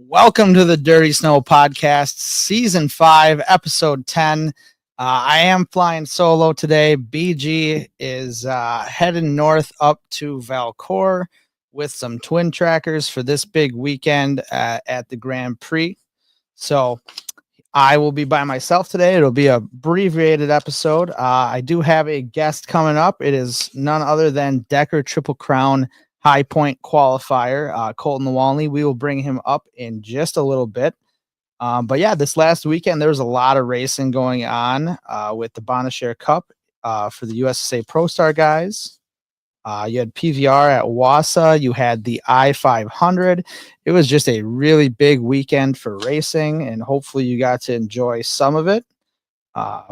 Welcome to the Dirty Snow Podcast, Season 5, Episode 10. I am flying solo today. BG is heading north up to Valcour with some twin trackers for this big weekend at the Grand Prix. So I will be by myself today. It'll be a abbreviated episode. I do have a guest coming up. It is none other than Decker Triple Crown High Point qualifier, Colton Niewolny. We will bring him up in just a little bit. But yeah, this last weekend, there was a lot of racing going on with the Bonashare Cup for the USSA Pro Star guys. You had PVR at Wassa. You had the I-500. It was just a really big weekend for racing, and hopefully you got to enjoy some of it.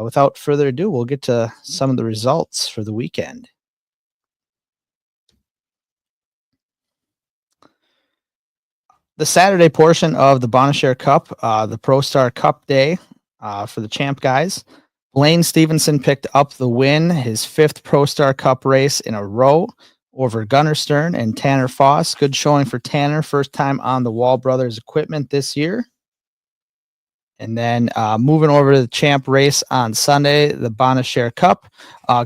Without further ado, we'll get to some of the results for the weekend. The Saturday portion of the Bonashare Cup, the Pro Star Cup day for the champ guys. Blaine Stevenson picked up the win, his 5th Pro Star Cup race in a row over Gunnar Stern and Tanner Foss. Good showing for Tanner, first time on the Wall Brothers equipment this year. And then moving over to the champ race on Sunday, the Bonashare Cup.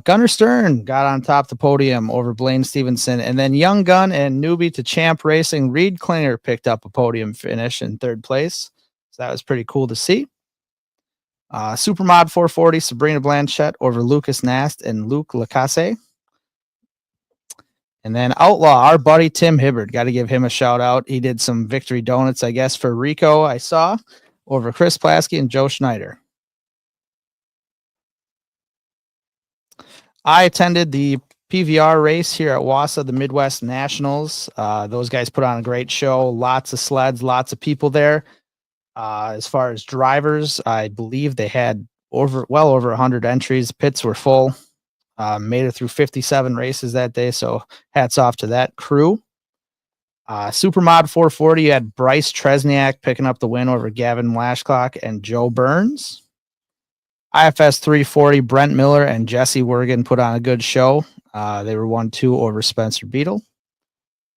Gunnar Stern got on top of the podium over Blaine Stevenson. And then Young Gun and newbie to champ racing, Reed Klinger picked up a podium finish in 3rd place. So that was pretty cool to see. Supermod 440, Sabrina Blanchette over Lucas Nast and Luke Lacasse. And then Outlaw, our buddy Tim Hibbard, got to give him a shout out. He did some victory donuts, I guess, for Rico, I saw, over Chris Plasky and Joe Schneider. I attended the PVR race here at Wassa, the Midwest Nationals. Those guys put on a great show. Lots of sleds, lots of people there. As far as drivers, I believe they had well over 100 entries. Pits were full. Made it through 57 races that day, so hats off to that crew. Supermod 440, you had Bryce Tresniak picking up the win over Gavin Lashclock and Joe Burns. IFS 340, Brent Miller and Jesse Wergen put on a good show. They were 1-2 over Spencer Beadle.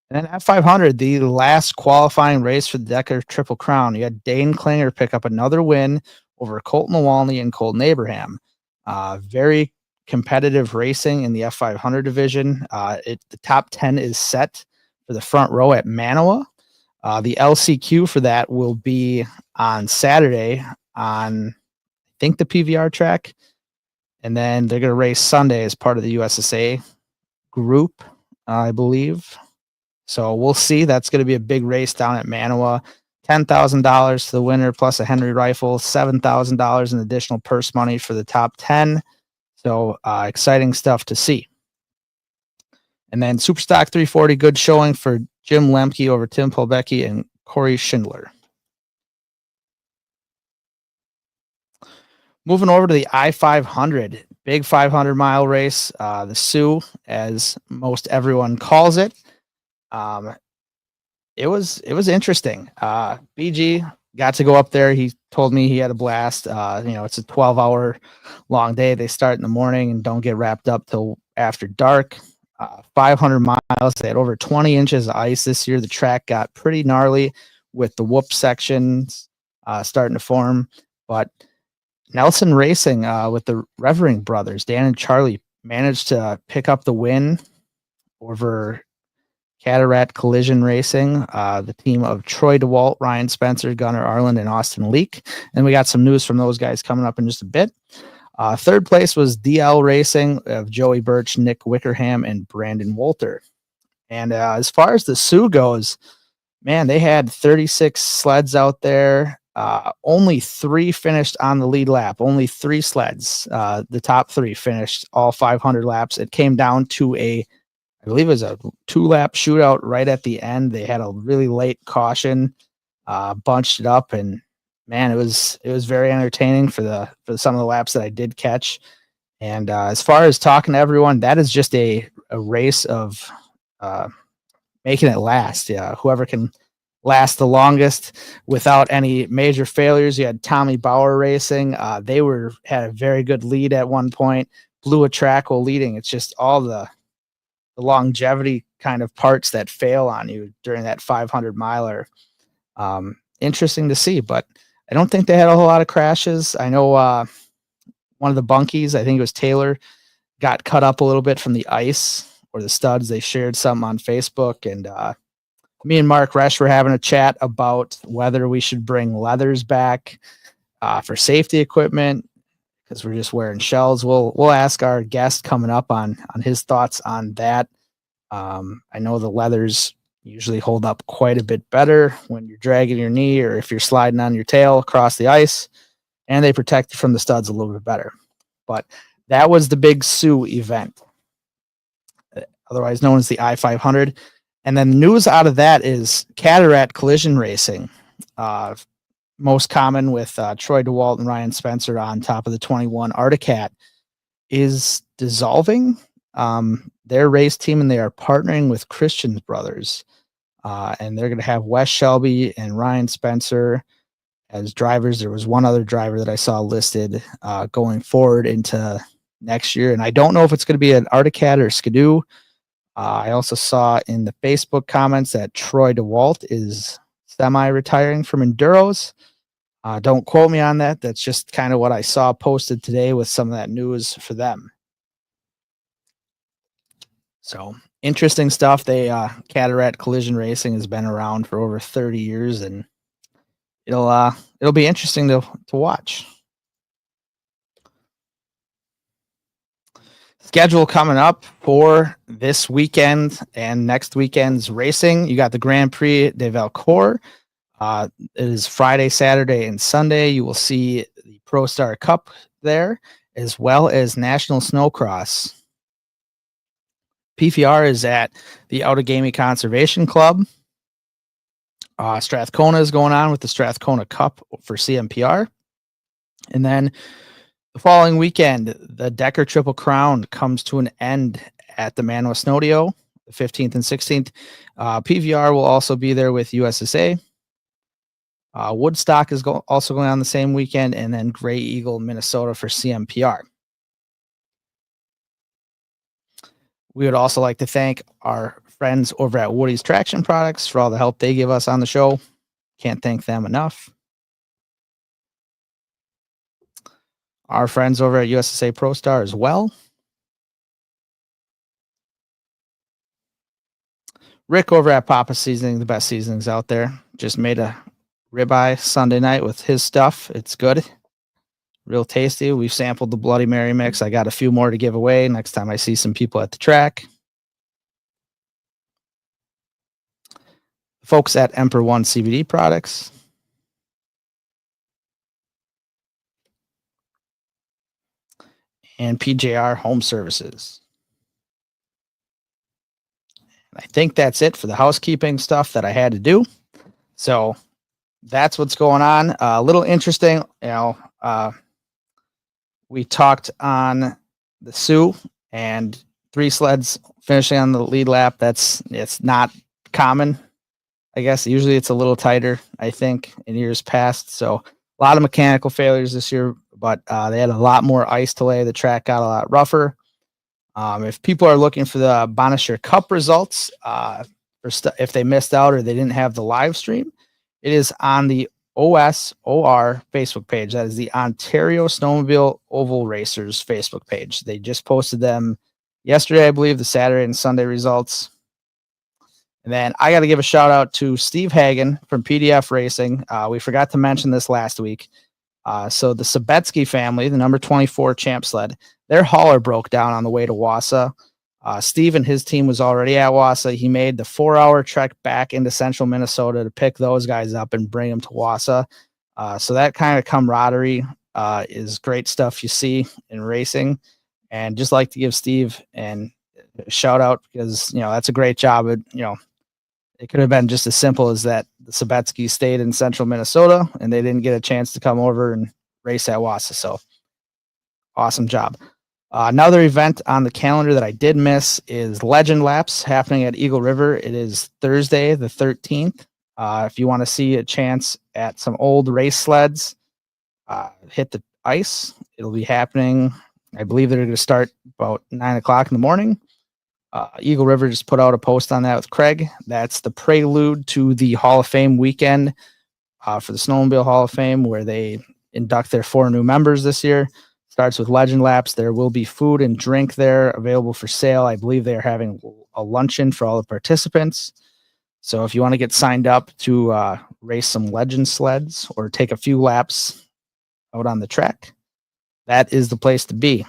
And then at 500, the last qualifying race for the Decker Triple Crown, you had Dane Klinger pick up another win over Colton Niewolny and Colton Abraham. Very competitive racing in the F500 division. The top 10 is set for the front row at Manawa. The LCQ for that will be on Saturday on, I think, the PVR track. And then they're going to race Sunday as part of the USSA group, I believe. So we'll see. That's going to be a big race down at Manawa. $10,000 to the winner plus a Henry rifle, $7,000 in additional purse money for the top 10. So exciting stuff to see. And then Superstock 340, good showing for Jim Lemke over Tim Polbecki and Corey Schindler. Moving over to the I-500, big 500-mile race, the Sioux, as most everyone calls it. It was interesting. BG got to go up there. He told me he had a blast. It's a 12-hour long day. They start in the morning and don't get wrapped up till after dark. 500 miles. They had over 20 inches of ice this year. The track got pretty gnarly with the whoop sections starting to form. But Nelson Racing with the Revering brothers, Dan and Charlie, managed to pick up the win over Cataract Collision Racing, the team of Troy DeWalt, Ryan Spencer, Gunnar Arland, and Austin Leak. And we got some news from those guys coming up in just a bit. 3rd place was DL Racing of Joey Birch, Nick Wickerham, and Brandon Wolter. And as far as the Sioux goes, man, they had 36 sleds out there. Only 3 finished on the lead lap. Only 3 sleds. The top 3 finished all 500 laps. It came down to I believe it was a 2-lap shootout right at the end. They had a really late caution, bunched it up, and man, it was very entertaining for some of the laps that I did catch. And as far as talking to everyone, that is just a race of making it last. Yeah, whoever can last the longest without any major failures. You had Tommy Bauer Racing. They had a very good lead at one point, blew a track while leading. It's just all the longevity kind of parts that fail on you during that 500 miler. interesting to see, but I don't think they had a whole lot of crashes. I know one of the bunkies, I think it was Taylor, got cut up a little bit from the ice or the studs. They shared something on Facebook, and me and Mark Resch were having a chat about whether we should bring leathers back for safety equipment because we're just wearing shells. We'll ask our guest coming up on his thoughts on that. I know the leathers usually hold up quite a bit better when you're dragging your knee or if you're sliding on your tail across the ice, and they protect you from the studs a little bit better. But that was the big Sioux event, otherwise known as the I-500. And then the news out of that is cataract collision racing. Most common with Troy DeWalt and Ryan Spencer on top of the 21 Articat is dissolving. Their race team, and they are partnering with Christian Brothers. And they're going to have Wes Shelby and Ryan Spencer as drivers. There was one other driver that I saw listed going forward into next year. And I don't know if it's going to be an Articat or Skidoo. I also saw in the Facebook comments that Troy DeWalt is semi-retiring from Enduros. Don't quote me on that. That's just kind of what I saw posted today with some of that news for them. So interesting stuff. They cataract collision racing has been around for over 30 years, and it'll be interesting to watch. Schedule coming up for this weekend and next weekend's racing. You got the Grand Prix de Valcourt. It is Friday, Saturday, and Sunday. You will see the Pro Star Cup there, as well as National Snowcross. PFR is at the Outagamie Conservation Club. Strathcona is going on with the Strathcona Cup for CMPR. And then the following weekend, the Decker Triple Crown comes to an end at the Manoa Snowdio, the 15th and 16th. PVR will also be there with USSA. Woodstock is also going on the same weekend, and then Gray Eagle, Minnesota for CMPR. We would also like to thank our friends over at Woody's Traction Products for all the help they give us on the show. Can't thank them enough. Our friends over at USSA Pro Star as well. Rick over at Papa Seasoning, the best seasonings out there. Just made a ribeye Sunday night with his stuff. It's good. Real tasty. We've sampled the Bloody Mary mix. I got a few more to give away next time I see some people at the track. Folks at Emperor One CBD products. And PJR Home Services. I think that's it for the housekeeping stuff that I had to do. So that's what's going on. A little interesting, we talked on the Sioux and 3 sleds finishing on the lead lap. It's not common. I guess usually it's a little tighter, I think, in years past. So a lot of mechanical failures this year, but they had a lot more ice to lay. The track got a lot rougher. If people are looking for the Bonnechere Cup results, if they missed out or they didn't have the live stream, it is on the OSOR Facebook page. That is the Ontario Snowmobile Oval Racers Facebook page. They just posted them yesterday, I believe, the Saturday and Sunday results. And then I got to give a shout out to Steve Hagen from PDF Racing. We forgot to mention this last week. So the Sabetsky family, the number 24 champ sled, their hauler broke down on the way to Wausau. Steve and his team was already at Wausau. He made the 4-hour trek back into central Minnesota to pick those guys up and bring them to Wausau. So that kind of camaraderie is great stuff you see in racing. And just like to give Steve a shout out because, that's a great job. It could have been just as simple as that the Sabetsky stayed in central Minnesota and they didn't get a chance to come over and race at Wausau. So awesome job. Another event on the calendar that I did miss is Legend Laps happening at Eagle River. It is Thursday, the 13th. If you want to see a chance at some old race sleds, hit the ice. It'll be happening. I believe they're going to start about 9 o'clock in the morning. Eagle River just put out a post on that with Craig. That's the prelude to the Hall of Fame weekend for the Snowmobile Hall of Fame, where they induct their 4 new members this year. Starts with Legend Laps. There will be food and drink there available for sale. I believe they are having a luncheon for all the participants. So if you want to get signed up to race some Legend sleds or take a few laps out on the track, that is the place to be.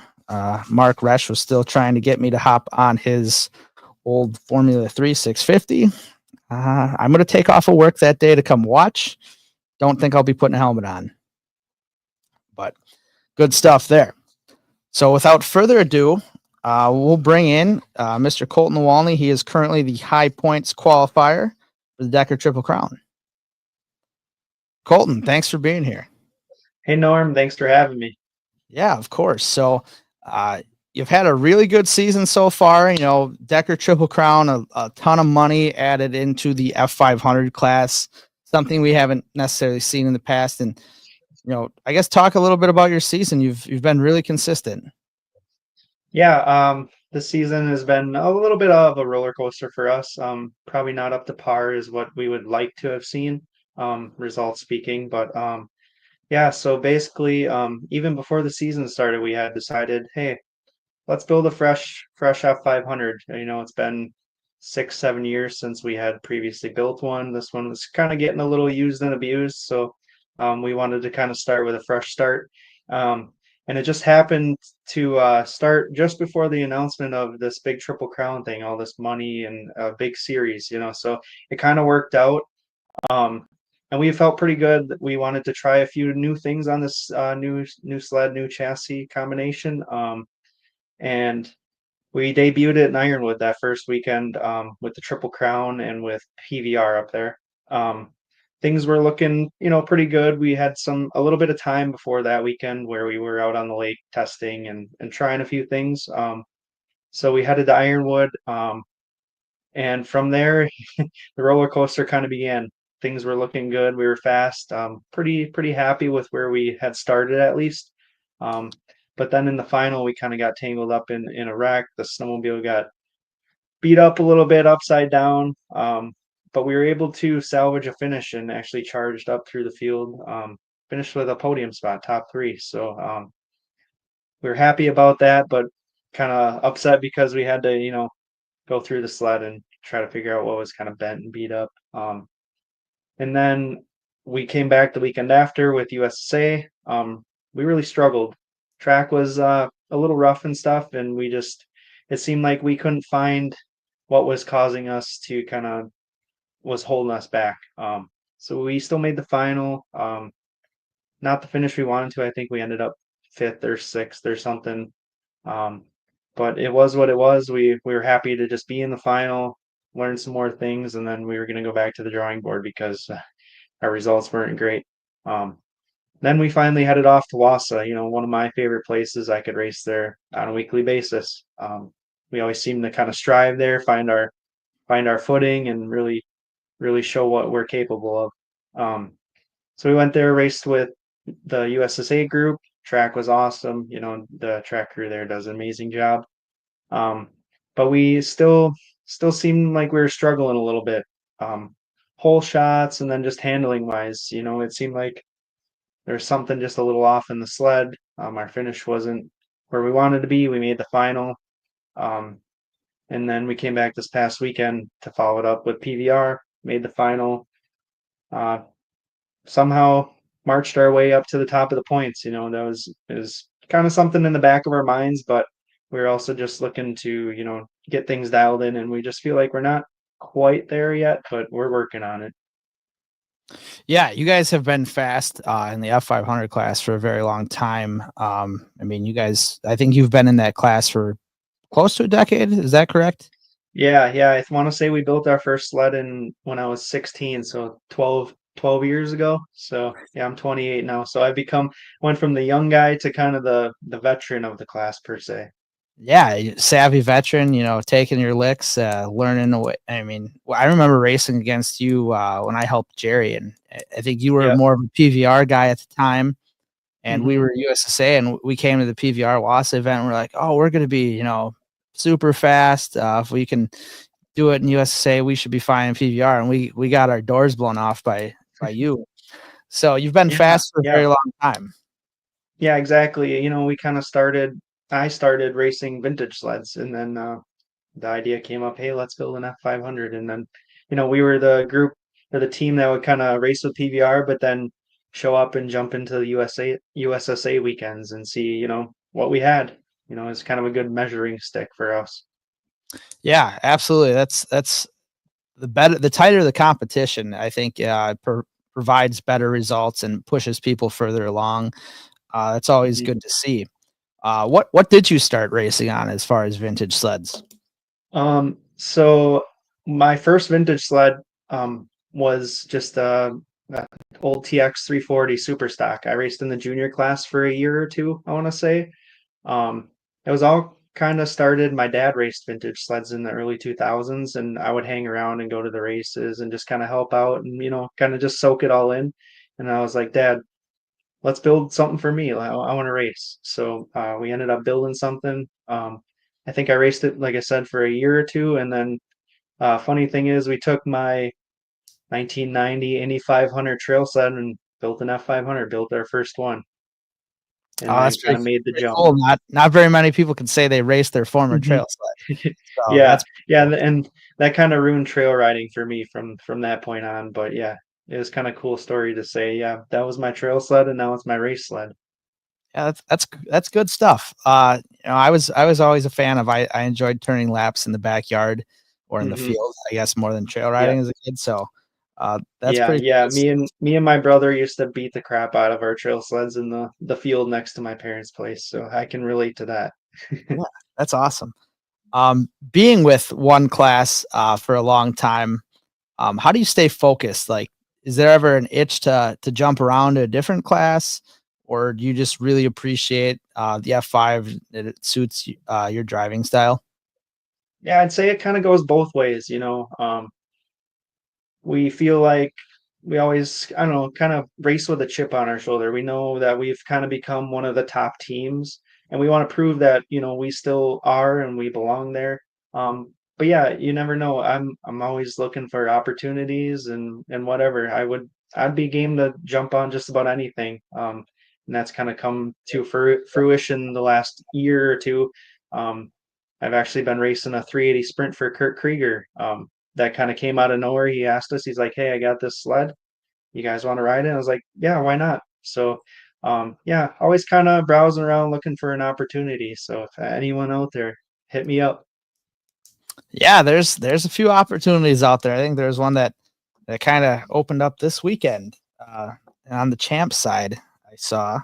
Mark Resch was still trying to get me to hop on his old Formula 3 650. I'm going to take off of work that day to come watch. Don't think I'll be putting a helmet on. But good stuff there. So without further ado, we'll bring in Mr. Colton Niewolny. He is currently the high points qualifier for the Decker Triple Crown. Colton, thanks for being here. Hey, Norm. Thanks for having me. Yeah, of course. So you've had a really good season so far. You know, Decker Triple Crown, a ton of money added into the F500 class, something we haven't necessarily seen in the past. And you know, I guess talk a little bit about your season. You've been really consistent. Yeah, this season has been a little bit of a roller coaster for us. Probably not up to par is what we would like to have seen, results speaking. But yeah, so basically, even before the season started, we had decided, hey, let's build a fresh F500. You know, it's been 6, 7 years since we had previously built one. This one was kind of getting a little used and abused, so we wanted to kind of start with a fresh start. And it just happened to start just before the announcement of this big Triple Crown thing, all this money and a big series, you know. So it kind of worked out. And we felt pretty good. We wanted to try a few new things on this new sled, new chassis combination. And we debuted it in Ironwood that first weekend with the Triple Crown and with PVR up there. Things were looking, you know, pretty good. We had a little bit of time before that weekend where we were out on the lake testing and trying a few things. So we headed to Ironwood, and from there, the roller coaster kind of began. Things were looking good. We were fast. Pretty happy with where we had started at least. But then in the final, we kind of got tangled up in a wreck. The snowmobile got beat up a little bit upside down. But we were able to salvage a finish and actually charged up through the field. Finished with a podium spot, top 3. So we were happy about that, but kind of upset because we had to, you know, go through the sled and try to figure out what was kind of bent and beat up. And then we came back the weekend after with USSA. We really struggled. Track was a little rough and stuff, and it seemed like we couldn't find what was causing us to was holding us back. So we still made the final. Not the finish we wanted to. I think we ended up 5th or 6th or something. But it was what it was. We were happy to just be in the final, learn some more things, and then we were going to go back to the drawing board because our results weren't great. Then we finally headed off to Wausau, you know, one of my favorite places. I could race there on a weekly basis. We always seem to kind of strive there, find our footing, and really show what we're capable of. So we went there, raced with the USSA group. Track was awesome. You know, the track crew there does an amazing job. But we still seemed like we were struggling a little bit. Hole shots and then just handling wise, you know, it seemed like there's something just a little off in the sled. Our finish wasn't where we wanted to be. We made the final. And then we came back this past weekend to follow it up with PVR, made the final. Somehow marched our way up to the top of the points. You know, that is kind of something in the back of our minds, but we're also just looking to, you know, get things dialed in, and we just feel like we're not quite there yet, but we're working on it. Yeah, you guys have been fast in the F500 class for a very long time. I mean, you guys, I think you've been in that class for close to a decade. Is that correct? Yeah. I want to say we built our first sled when I was 16, so 12 years ago. So yeah, I'm 28 now. So went from the young guy to kind of the veteran of the class per se. Yeah, savvy veteran, you know, taking your licks, learning away. I mean, I remember racing against you when I helped Jerry, and I think you were more of a PVR guy at the time, and we were USSA, and we came to the PVR Wausau event, and we're like, oh, we're going to be, you know, super fast. If we can do it in USSA, we should be fine in PVR, and we got our doors blown off by you. So you've been Yeah, fast for a yeah, very long time. yeah, exactly. You know, we kind of started. I started racing vintage sleds, and then the idea came up, hey, let's build an F500. And then, you know, we were the group or the team that would kind of race with PVR, but then show up and jump into the USSA weekends and see, you know, what we had. You know, it's kind of a good measuring stick for us. Yeah, absolutely. That's the better, the tighter the competition, I think provides better results and pushes people further along. That's always Mhm. good to see. What did you start racing on as far as vintage sleds? So my first vintage sled was just a old TX 340 super stock. I raced in the junior class for a year or two, I want to say. It was all kind of started. My dad raced vintage sleds in the early 2000s, and I would hang around and go to the races and just kind of help out and, you know, kind of just soak it all in. And I was like, Dad, let's build something for me. I want to race. So we ended up building something. I think I raced it, like I said, for a year or two. And then funny thing is, we took my 1990 Indy 500 trail sled and built an F500, built our first one, and Oh, then that's kind pretty, of made the pretty jump. cool. Not very many people can say they raced their former Mhm. trail sled. So Yeah, that's yeah, cool. and that kind of ruined trail riding for me from that point on. But yeah, it was kind of cool story to say. Yeah, that was my trail sled, and now it's my race sled. Yeah, that's good stuff. I was always a fan of I enjoyed turning laps in the backyard or in the Hmm. field, I guess more than trail Yeah, riding as a kid. So that's yeah, pretty yeah. cool. Me and my brother used to beat the crap out of our trail sleds in the field next to my parents' place, so I can relate to that. Yeah, that's awesome. Being with one class for a long time, how do you stay focused? Like, is there ever an itch to jump around to a different class, or do you just really appreciate the F5 that it suits your driving style? Yeah, I'd say it kind of goes both ways, you know. We feel like we always, I don't know, kind of race with a chip on our shoulder. We know that we've kind of become one of the top teams, and we want to prove that, you know, we still are and we belong there. But yeah, you never know. I'm always looking for opportunities and whatever. I'd be game to jump on just about anything. And that's kind of come to fruition the last year or two. Um, I've actually been racing a 380 sprint for Kurt Krieger. That kind of came out of nowhere. He asked us, he's like, "Hey, I got this sled. You guys want to ride it?" I was like, "Yeah, why not?" So, yeah, always kind of browsing around looking for an opportunity. So, if anyone out there, hit me up. Yeah, there's a few opportunities out there. I think there's one that kind of opened up this weekend on the champ side. I saw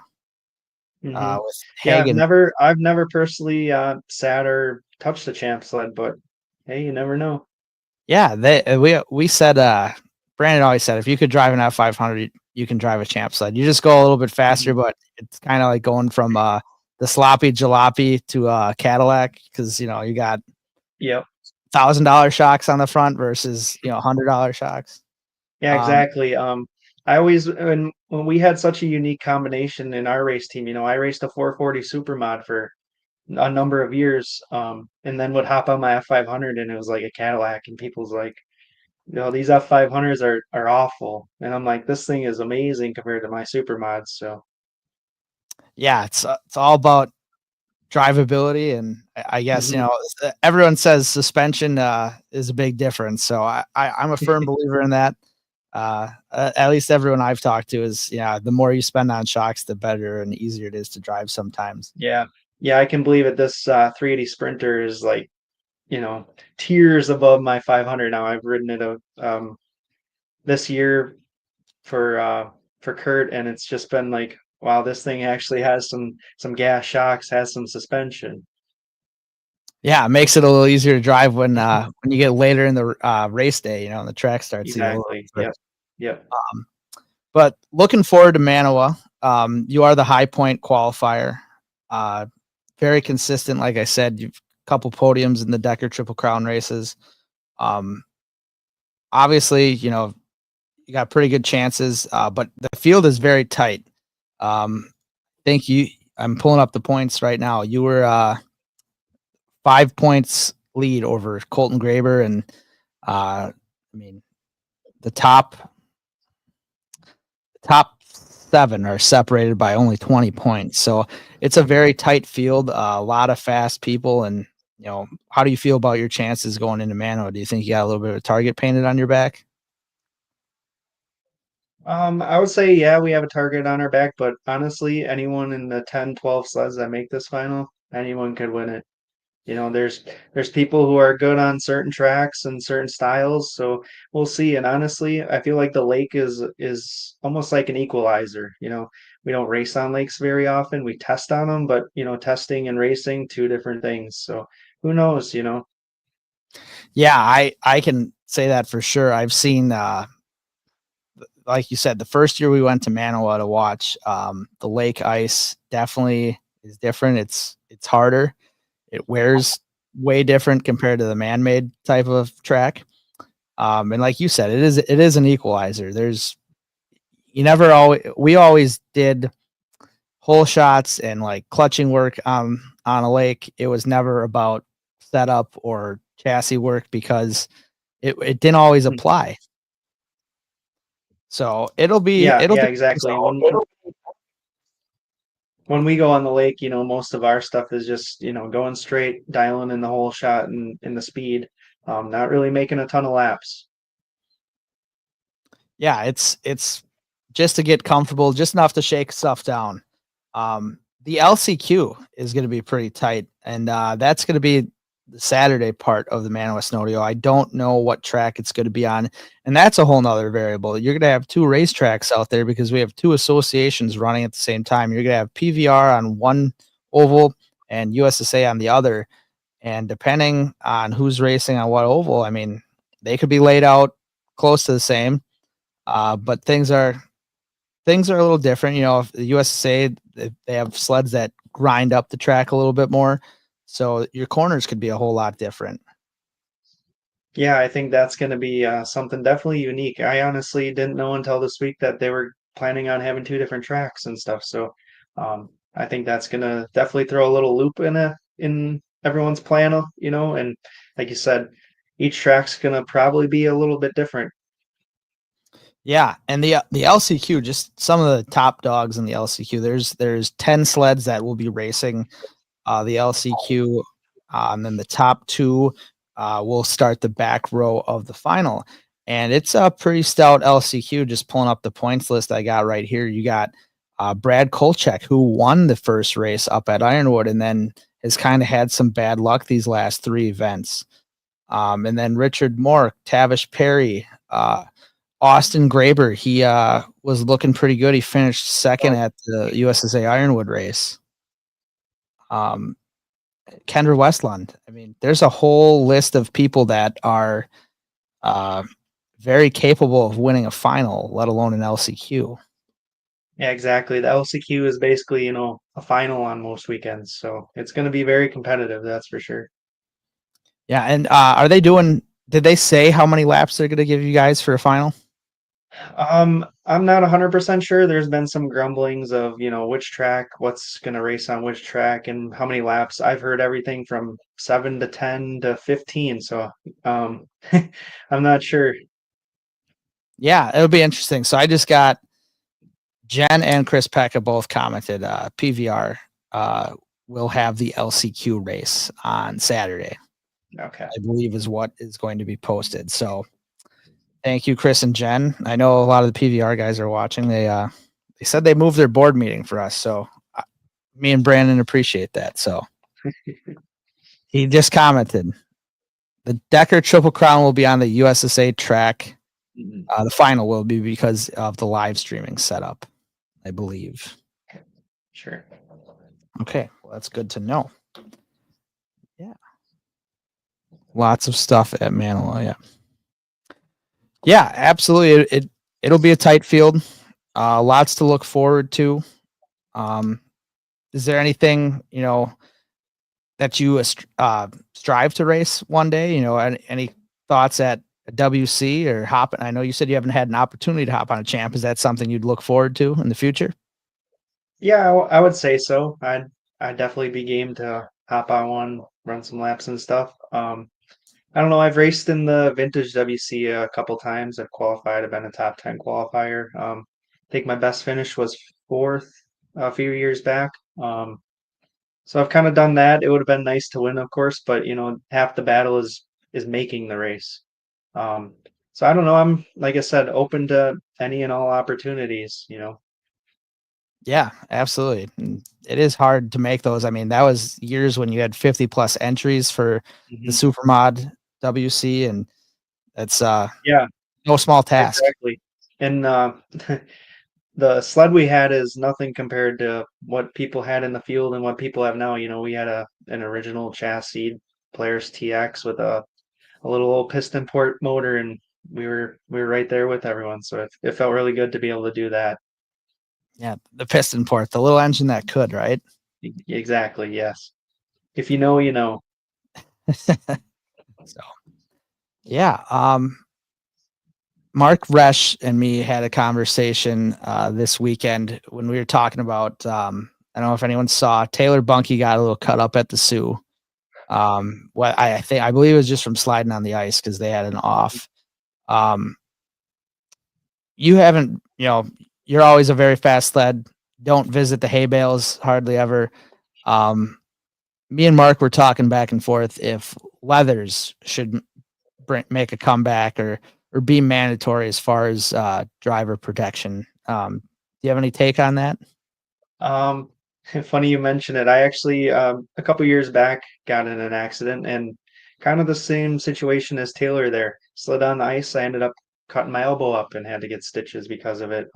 Hmm. with Yeah, Hagen. I've never personally sat or touched a champ sled, but hey, you never know. Yeah, we said Brandon always said if you could drive an F500, you can drive a champ sled. You just go a little bit faster, Mhm. but it's kind of like going from the sloppy jalopy to Cadillac because you got Yep. $1,000 shocks on the front versus $100 shocks. Yeah, Um, exactly. I always when we had such a unique combination in our race team, you know, I raced a 440 Supermod for a number of years, and then would hop on my F500 and it was like a Cadillac, and people's like, you know, these F500s are awful, and I'm like, this thing is amazing compared to my Supermods. So, yeah, it's all about drivability, and I guess mhm. everyone says suspension is a big difference. So I'm a firm believer in that. At least everyone I've talked to is, yeah, the more you spend on shocks, the better and easier it is to drive sometimes. Yeah, yeah, I can believe it. This 380 Sprinter is like, you know, tiers above my 500 now. I've ridden it this year for uh for Kurt, and it's just been like, wow, this thing actually has some gas shocks, has some suspension. Yeah, it makes it a little easier to drive when you get later in the race day, and the track starts to get a little Exactly. rougher. Yep. Yep. Um, but looking forward to Manawa. You are the high point qualifier. Uh, Very consistent. Like I said, you've a couple podiums in the Decker Triple Crown races. Um, Obviously, you got pretty good chances, but the field is very tight. Think you. I'm pulling up the points right now. You were 5 points lead over Colton Graber, and I mean the top 7 are separated by only 20 points. So it's a very tight field, a lot of fast people. And, how do you feel about your chances going into Mano? Do you think you got a little bit of a target painted on your back? I would say, yeah, we have a target on our back, but honestly, anyone in the 10, 12 sleds that make this final, anyone could win it. There's people who are good on certain tracks and certain styles, so we'll see. And honestly, I feel like the lake is almost like an equalizer. We don't race on lakes very often. We test on them, but testing and racing, two different things. So who knows? Yeah, I can say that for sure. I've seen like you said, the first year we went to Manoa to watch, the lake ice definitely is different. It's harder. It wears way different compared to the man-made type of track. And like you said, it is an equalizer. We always did hole shots and like clutching work on a lake. It was never about setup or chassis work because it didn't always Hmm. apply. So it'll be Yeah, it'll yeah, be exactly. When we go on the lake, most of our stuff is just, going straight, dialing in the whole shot and in the speed, not really making a ton of laps. yeah, it's just to get comfortable, just enough to shake stuff down. The LCQ is going to be pretty tight, and that's going to be the Saturday part of the Manoa Snowdeo. I don't know what track it's going to be on, and that's a whole nother variable. You're going to have two racetracks out there because we have two associations running at the same time. You're going to have PVR on one oval and USSA on the other, and depending on who's racing on what oval, I mean, they could be laid out close to the same, but things are a little different. If the USA, they have sleds that grind up the track a little bit more, so your corners could be a whole lot different. Yeah, I think that's going to be something definitely unique. I honestly didn't know until this week that they were planning on having two different tracks and stuff. So I think that's going to definitely throw a little loop in everyone's plan, and like you said, each track's going to probably be a little bit different. Yeah, and the LCQ, just some of the top dogs in the LCQ. There's 10 sleds that will be racing the LCQ, and then the top two will start the back row of the final. And it's a pretty stout LCQ. Just pulling up the points list I got right here. You got Brad Kolchak, who won the first race up at Ironwood, and then has kind of had some bad luck these last three events. And then Richard Moore, Tavish Perry, Austin Graber. He was looking pretty good. He finished second at the USSA Ironwood race. Kendra Westland. I mean, there's a whole list of people that are very capable of winning a final, let alone an LCQ. Yeah, exactly. The LCQ is basically, a final on most weekends. So it's going to be very competitive, that's for sure. Yeah, and did they say how many laps they're going to give you guys for a final? I'm not 100% sure. There's been some grumblings of, which track, what's going to race on which track, and how many laps. I've heard everything from 7 to 10 to 15. So, I'm not sure. Yeah, it'll be interesting. So I just got Jen and Chris Pecca both commented PVR will have the LCQ race on Saturday, Okay. I believe is what is going to be posted. So thank you, Chris and Jen. I know a lot of the PVR guys are watching. They said they moved their board meeting for us, so me and Brandon appreciate that. So he just commented the Decker Triple Crown will be on the USSA track. Mhm. The final will be because of the live streaming setup, I believe. Sure. Okay, well, that's good to know. Yeah, lots of stuff at Manilow. Yeah, absolutely. It'll be a tight field. Lots to look forward to. Um, is there anything that you strive to race one day? Any thoughts at a WC or hopping? I know you said you haven't had an opportunity to hop on a champ. Is that something you'd look forward to in the future? Yeah, I would say so. I'd definitely be game to hop on one, run some laps and stuff. I don't know. I've raced in the vintage WC a couple times. I've qualified. I've been a top 10 qualifier. think my best finish was fourth a few years back. So I've kind of done that. It would have been nice to win, of course, but half the battle is making the race. Um, so I don't know. I'm, like I said, open to any and all opportunities. Yeah, absolutely. It is hard to make those. I mean, that was years when you had 50 plus entries for the Hmm. Supermod WC, and it's Yeah, no small task. exactly. And the sled we had is nothing compared to what people had in the field and what people have now. We had an original chassis Polaris TX with a little old piston port motor, and we were right there with everyone. So it felt really good to be able to do that. Yeah, the piston port, the little engine that could, right? Exactly, yes. If you know, you know. So yeah, Mark Resch and me had a conversation this weekend when we were talking about. I don't know if anyone saw Taylor Bunky got a little cut up at the Sioux. What I believe it was just from sliding on the ice because they had an off. Um, you haven't, you're always a very fast sled. Don't visit the hay bales hardly ever. Um, Me and Mark were talking back and forth if leathers should make a comeback or be mandatory as far as driver protection. Do you have any take on that? Um, Funny you mention it. I actually, a couple years back, got in an accident and kind of the same situation as Taylor there. Slid on the ice. I ended up cutting my elbow up and had to get stitches because of it.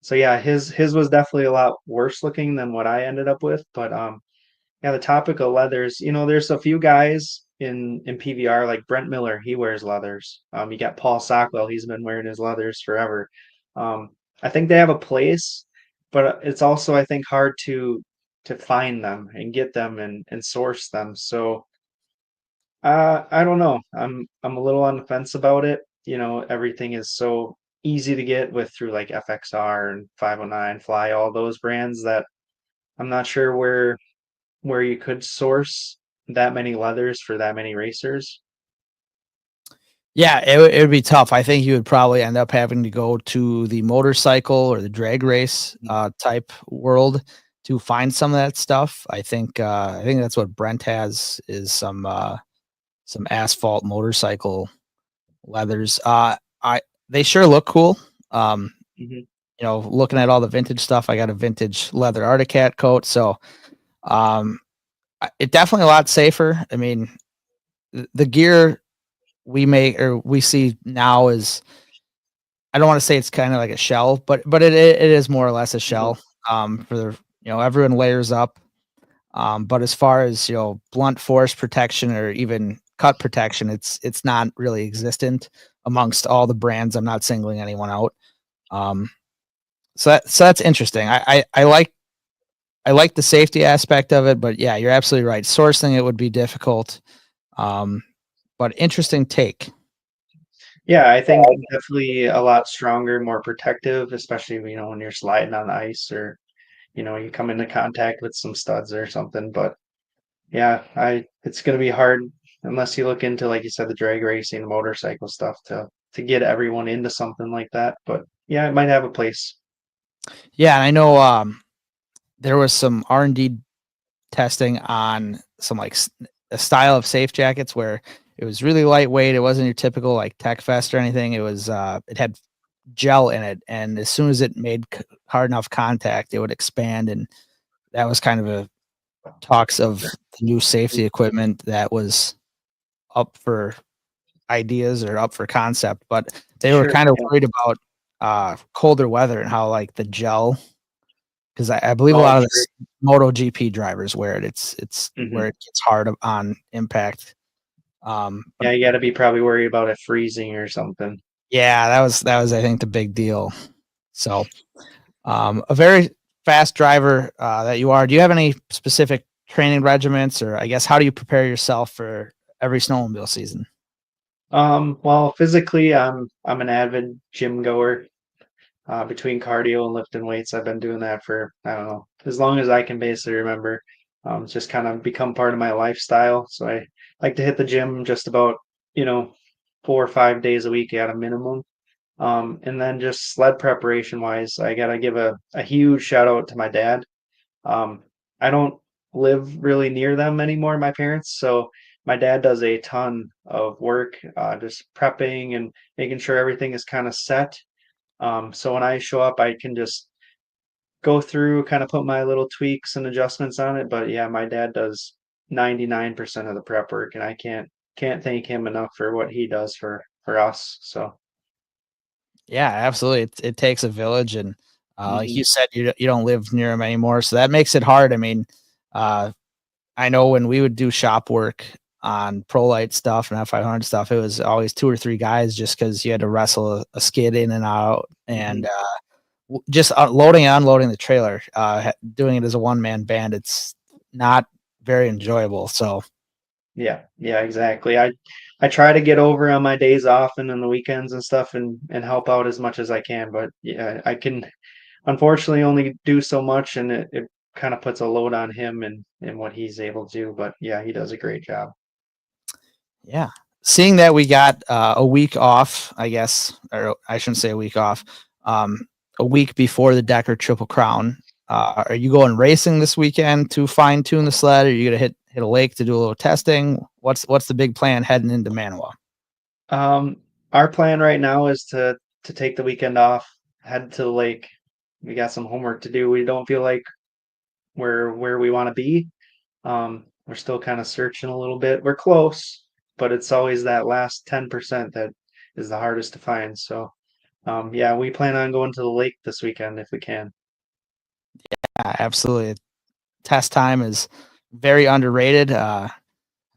So yeah, his was definitely a lot worse looking than what I ended up with. But yeah, the topic of leathers, there's a few guys in PVR like Brent Miller, he wears leathers. You got Paul Sockwell, he's been wearing his leathers forever. Um, I think they have a place, but it's also I think hard to find them and get them and source them. So I don't know. I'm a little on the fence about it. Everything is so easy to get with through like FXR and 509 Fly, all those brands that I'm not sure where you could source that many leathers for that many racers. Yeah, it would be tough. I think you would probably end up having to go to the motorcycle or the drag race type world to find some of that stuff. I think that's what Brent has is some asphalt motorcycle leathers. I They sure look cool. Um, Mhm. Looking at all the vintage stuff, I got a vintage leather Arctic Cat coat, so um, it definitely a lot safer. I mean, the gear we make or we see now is I don't want to say it's kind of like a shell, but it is more or less a Mhm. shell. For the everyone layers up. But as far as blunt force protection or even cut protection, it's not really existent amongst all the brands. I'm not singling anyone out. Um, so that's interesting. I like the safety aspect of it, but yeah, you're absolutely right. Sourcing it would be difficult. Um, but interesting take. Yeah, I think definitely a lot stronger, more protective, especially when you're sliding on the ice or you come into contact with some studs or something. But yeah, I it's gonna be hard unless you look into, like you said, the drag racing, motorcycle stuff to get everyone into something like that. But yeah, it might have a place. Yeah, and I know there was some R&D testing on some a style of safe jackets where it was really lightweight. It wasn't your typical like Tech Fest or anything. It had gel in it, and as soon as it made hard enough contact, it would expand, and that was kind of a talks of the new safety equipment that was up for ideas or up for concept, but they were Sure. kind of Yeah. worried about colder weather and how like the gel because I believe a Oh, lot of sure. the MotoGP drivers wear it. It's Hmm. where it gets hard on impact. But Yeah, you got to be probably worried about it freezing or something. yeah, that was I think the big deal. So a very fast driver that you are. Do you have any specific training regiments, or I guess how do you prepare yourself for every snowmobile season? Well, physically, I'm an avid gym goer. Between cardio and lifting weights, I've been doing that for I don't know as long as I can basically remember. It's just kind of become part of my lifestyle. So I like to hit the gym just about you know 4 or 5 days a week at a minimum. And then just sled preparation wise, I gotta give a huge shout out to my dad. Um, I don't live really near them anymore, my parents, so my dad does a ton of work, just prepping and making sure everything is kind of set. So when I show up, I can just go through, kind of put my little tweaks and adjustments on it. But yeah, my dad does 99% of the prep work, and I can't thank him enough for what he does for us. So Yeah, absolutely. It takes a village, and like mhm. you said, you don't live near them anymore, so that makes it hard. I mean, uh, I know when we would do shop work on Pro Light stuff and F500 stuff, it was always 2 or 3 guys just because you had to wrestle a skid in and out, and Mhm. just loading and unloading the trailer. Doing it as a one man band, it's not very enjoyable. So Yeah, yeah, exactly. I try to get over on my days off and on the weekends and stuff and help out as much as I can. But yeah, I can unfortunately only do so much, and it kind of puts a load on him and what he's able to do. But yeah, he does a great job. yeah, seeing that we got a week off, I guess, or I shouldn't say a week off, um, a week before the Decker Triple Crown. Are you going racing this weekend to fine tune the sled? Or are you gonna hit a lake to do a little testing? What's the big plan heading into Manawa? Um, our plan right now is to take the weekend off, head to the lake. We got some homework to do. We don't feel like we're where we want to be. We're still kind of searching a little bit. We're close, but it's always that last 10% that is the hardest to find. So, yeah, we plan on going to the lake this weekend if we can. Absolutely, test time is very underrated. I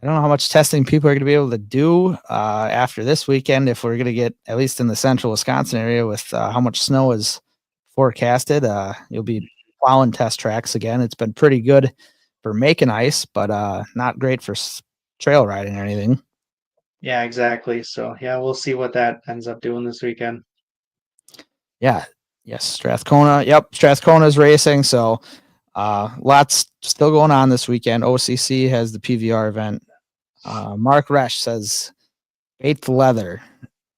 don't know how much testing people are going to be able to do after this weekend if we're going to get, at least in the central Wisconsin area, with how much snow is forecasted. You'll be plowing test tracks again. It's been pretty good for making ice, but not great for trail riding or anything. Yeah, exactly. So, yeah, we'll see what that ends up doing this weekend. Yeah. Yes. Strathcona. Yep. Strathcona's racing. So lots still going on this weekend. OCC has the PVR event. Mark Resch says Eighth Leather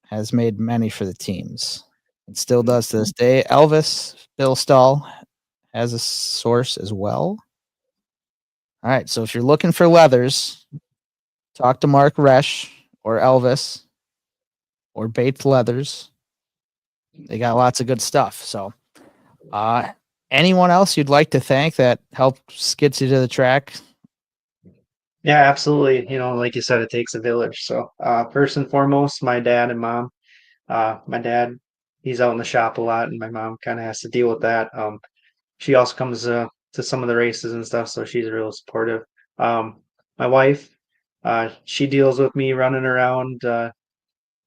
has made many for the teams. It still does to this day. Elvis Bill Stahl has a source as well. All right, so if you're looking for leathers, talk to Mark Resch or Elvis or Bates Leathers. They got lots of good stuff. So, uh, anyone else you'd like to thank that helped get you to the track? Yeah, absolutely. You know, like you said, it takes a village. So, first and foremost, my dad and mom. My dad, he's out in the shop a lot, and my mom kind of has to deal with that. She also comes to some of the races and stuff, so she's real supportive. My wife, she deals with me running around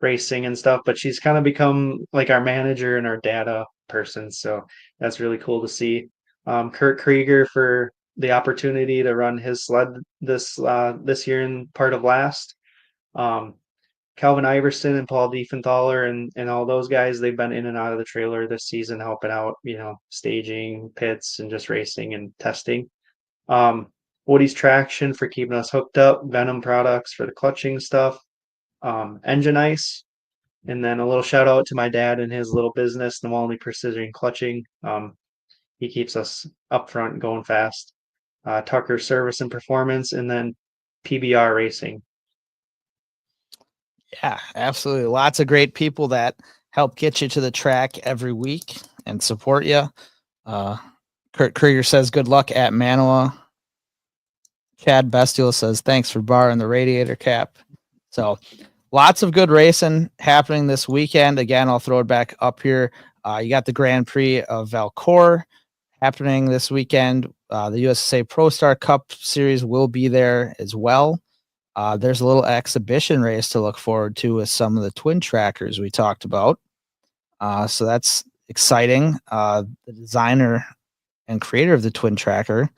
racing and stuff, but she's kind of become like our manager and our data person, so that's really cool to see. Kurt Krieger for the opportunity to run his sled this year and part of last. Um, Calvin Iverson and Paul Diefenthaler and all those guys, they've been in and out of the trailer this season, helping out, you know, staging, pits, and just racing and testing. Um, Woody's Traction for keeping us hooked up, Venom Products for the clutching stuff, Engine Ice, and then a little shout out to my dad and his little business, Niewolny Precision Clutching. He keeps us up front going fast. Tucker Service and Performance, and then PBR Racing. Yeah, absolutely. Lots of great people that help get you to the track every week and support you. Uh, Kurt Krieger says, good luck at Manawa. Chad Bestial says, thanks for borrowing the radiator cap. So lots of good racing happening this weekend. Again, I'll throw it back up here. You got the Grand Prix of Valcour happening this weekend. The USA Pro Star Cup Series will be there as well. There's a little exhibition race to look forward to with some of the twin trackers we talked about. So that's exciting. The designer and creator of the twin tracker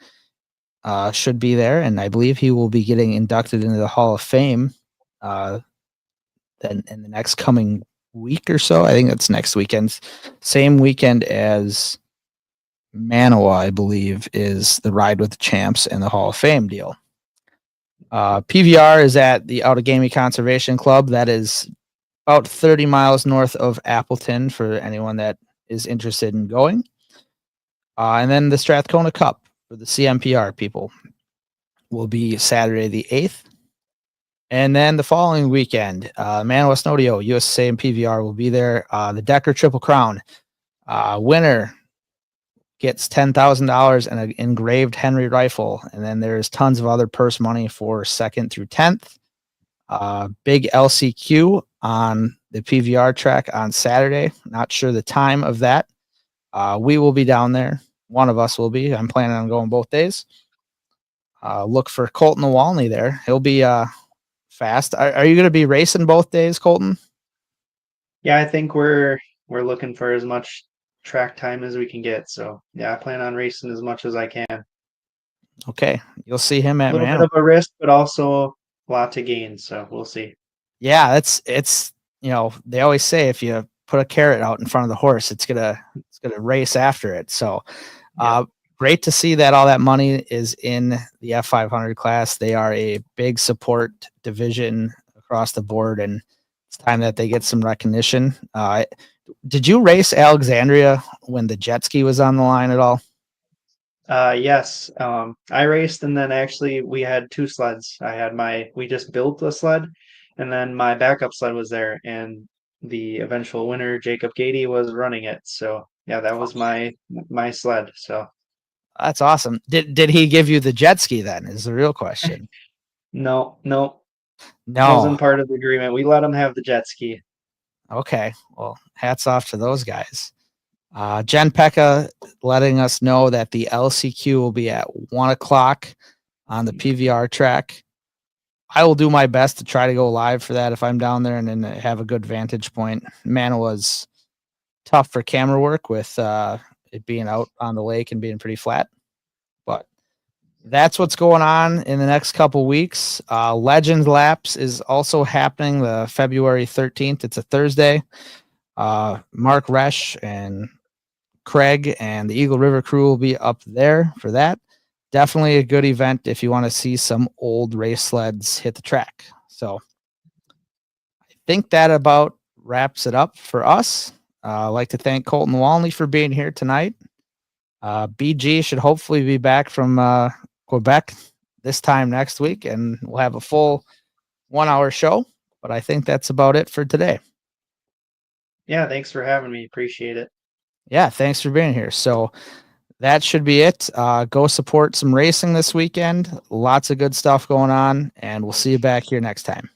should be there, and I believe he will be getting inducted into the Hall of Fame then in the next coming week or so. I think that's next weekend. Same weekend as Manawa, I believe, is the Ride with the Champs and the Hall of Fame deal. PVR is at the Outagamie Conservation Club. That is about 30 miles north of Appleton for anyone that is interested in going. And then the Strathcona Cup for the CMPR people will be Saturday the 8th. And then the following weekend, Man West Nodeo, USA and PVR will be there. The Decker Triple Crown winner gets $10,000 and an engraved Henry rifle. And then there's tons of other purse money for 2nd through 10th. Big LCQ on the PVR track on Saturday. Not sure the time of that. We will be down there. One of us will be. I'm planning on going both days. Look for Colton Niewolny there. He'll be fast. Are you going to be racing both days, Colton? Yeah, I think we're looking for as much track time as we can get. So yeah, I plan on racing as much as I can. Okay, you'll see him A at little bit Man. of a risk, but also a lot to gain. So we'll see. Yeah, it's they always say if you put a carrot out in front of the horse, it's gonna race after it. So great to see that all that money is in the F500 class. They are a big support division across the board, and it's time that they get some recognition. Did you race Alexandria when the jet ski was on the line at all? Yes, I raced, and then actually we had two sleds. We just built a sled, and then my backup sled was there, and the eventual winner, Jacob Gady, was running it. So yeah, that was my sled. So That's awesome. Did he give you the jet ski then? Is the real question. no, No. wasn't part of the agreement. We let him have the jet ski. Okay. Well, hats off to those guys. Jen Pekka letting us know that the LCQ will be at 1:00 on the PVR track. I will do my best to try to go live for that if I'm down there and then have a good vantage point. Man, it was tough for camera work with it being out on the lake and being pretty flat. But that's what's going on in the next couple weeks. Legends Laps is also happening the February 13th. It's a Thursday. Mark Resch and Craig and the Eagle River crew will be up there for that. Definitely a good event if you want to see some old race sleds hit the track. So I think that about wraps it up for us. I'd like to thank Colton Niewolny for being here tonight. BG should hopefully be back from Quebec this time next week, and we'll have a full 1-hour show. But I think that's about it for today. Yeah, thanks for having me. Appreciate it. Yeah, thanks for being here. So that should be it. Go support some racing this weekend. Lots of good stuff going on, and we'll see you back here next time.